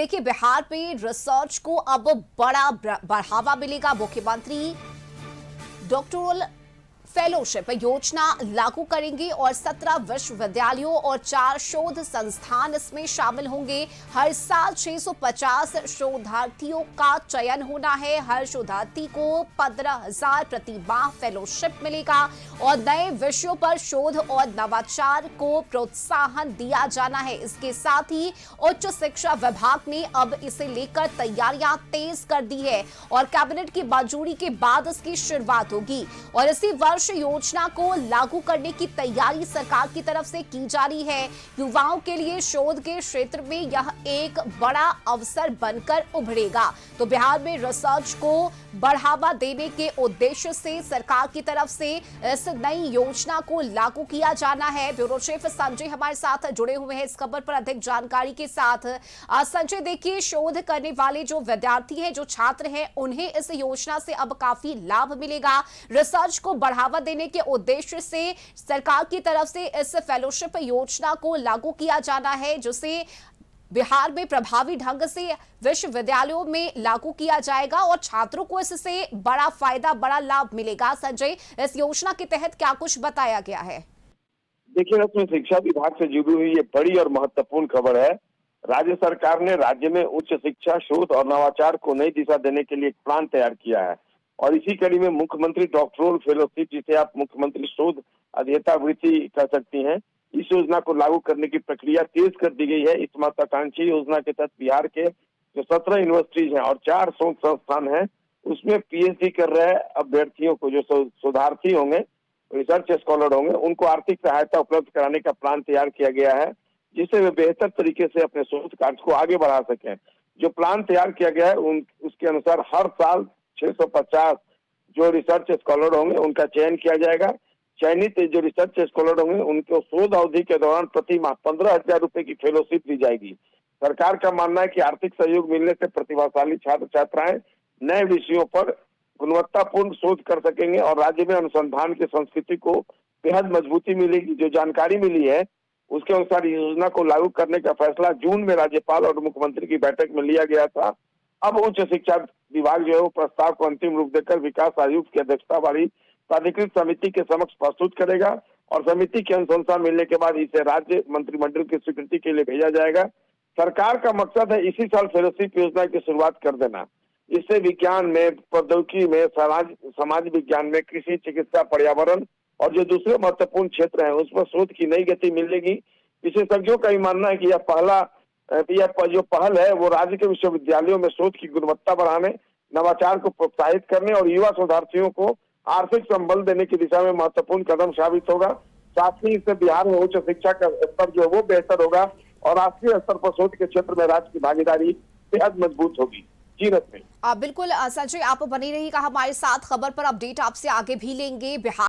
देखिए, बिहार में रिसर्च को अब बड़ा बढ़ावा मिलेगा। मुख्यमंत्री डॉक्टरल फेलोशिप योजना लागू करेंगे और 17 विश्वविद्यालयों और 4 शोध संस्थान इसमें शामिल होंगे। हर साल 650 शोधार्थियों का चयन होना है। हर शोधार्थी को 15,000 प्रति माह फेलोशिप मिलेगा और नए विषयों पर शोध और नवाचार को प्रोत्साहन दिया जाना है। इसके साथ ही उच्च शिक्षा विभाग ने अब इसे लेकर तैयारियां तेज कर दी है और कैबिनेट की मंजूरी के बाद इसकी शुरुआत होगी और इसी वर्ष योजना को लागू करने की तैयारी सरकार की तरफ से की जा रही है। युवाओं के लिए शोध के क्षेत्र में यह एक बड़ा अवसर बनकर उभरेगा। तो बिहार में रिसर्च को बढ़ावा देने के उद्देश्य से सरकार की तरफ से इस नई योजना को लागू किया जाना है। ब्यूरो चीफ संजय हमारे साथ जुड़े हुए हैं इस खबर पर अधिक जानकारी के साथ। संजय, देखिए, शोध करने वाले जो विद्यार्थी हैं, जो छात्र हैं, उन्हें इस योजना से अब काफी लाभ मिलेगा। रिसर्च को बढ़ावा देने के उद्देश्य से सरकार की तरफ से इस फेलोशिप योजना को लागू किया जाना है, जिसे बिहार में प्रभावी ढंग से विश्वविद्यालयों में लागू किया जाएगा और छात्रों को इससे बड़ा फायदा, बड़ा लाभ मिलेगा। संजय, इस योजना के तहत क्या कुछ बताया गया है? देखिए, इसमें शिक्षा विभाग से जुड़ी हुई ये बड़ी और महत्वपूर्ण खबर है। राज्य सरकार ने राज्य में उच्च शिक्षा, शोध और नवाचार को नई दिशा देने के लिए एक प्लान तैयार किया है और इसी कड़ी में मुख्यमंत्री डॉक्टरल फेलोशिप, जिसे आप मुख्यमंत्री शोध अध्येता वृत्ति कह सकती हैं, इस योजना को लागू करने की प्रक्रिया तेज कर दी गई है। इस महत्वाकांक्षी योजना के तहत बिहार के जो 17 यूनिवर्सिटीज हैं और 4 शोध संस्थान हैं, उसमें पीएचडी कर रहे अभ्यर्थियों को, जो शोधार्थी होंगे, रिसर्च स्कॉलर होंगे, उनको आर्थिक सहायता उपलब्ध कराने का प्लान तैयार किया गया है, जिससे वे बेहतर तरीके से अपने शोध कार्य को आगे बढ़ा सकें। जो प्लान तैयार किया गया है उसके अनुसार हर साल 650 जो रिसर्च स्कॉलर होंगे उनका चयन किया जाएगा। चयनित जो रिसर्च स्कॉलर होंगे उनको शोध अवधि के दौरान प्रति माह 15,000 रुपए की फेलोशिप दी जाएगी। सरकार का मानना है कि आर्थिक सहयोग मिलने से प्रतिभाशाली छात्र छात्राएं नए विषयों पर गुणवत्तापूर्ण शोध कर सकेंगे और राज्य में अनुसंधान की संस्कृति को बेहद मजबूती मिलेगी। जो जानकारी मिली है उसके अनुसार योजना को लागू करने का फैसला जून में राज्यपाल और मुख्यमंत्री की बैठक में लिया गया था। अब उच्च शिक्षा विभाग जो है वो प्रस्ताव को अंतिम रूप देकर विकास आयुक्त की अध्यक्षता वाली प्राधिकृत समिति के समक्ष प्रस्तुत करेगा और समिति की अनुशंसा मिलने के बाद इसे राज्य मंत्रिमंडल की स्वीकृति के लिए भेजा जाएगा। सरकार का मकसद है इसी साल फेलोशिप योजना की शुरुआत कर देना। इससे विज्ञान में, प्रौद्योगिकी में, समाज विज्ञान में, कृषि, चिकित्सा, पर्यावरण और जो दूसरे महत्वपूर्ण क्षेत्र हैं उस पर शोध की नई गति मिलेगी। विशेषज्ञों का मानना है कि यह जो पहल है वो राज्य के विश्वविद्यालयों में शोध की गुणवत्ता बढ़ाने, नवाचार को प्रोत्साहित करने और युवा शोधार्थियों को आर्थिक संबल देने की दिशा में महत्वपूर्ण कदम साबित होगा। साथ ही इससे बिहार में उच्च शिक्षा का स्तर जो है वो बेहतर होगा और राष्ट्रीय स्तर पर शोध के क्षेत्र में राज्य की भागीदारी बेहद मजबूत होगी। जी रश्मि। बिल्कुल संजय, आप बने रहिएगा हमारे साथ। खबर पर अपडेट आपसे आगे भी लेंगे। बिहार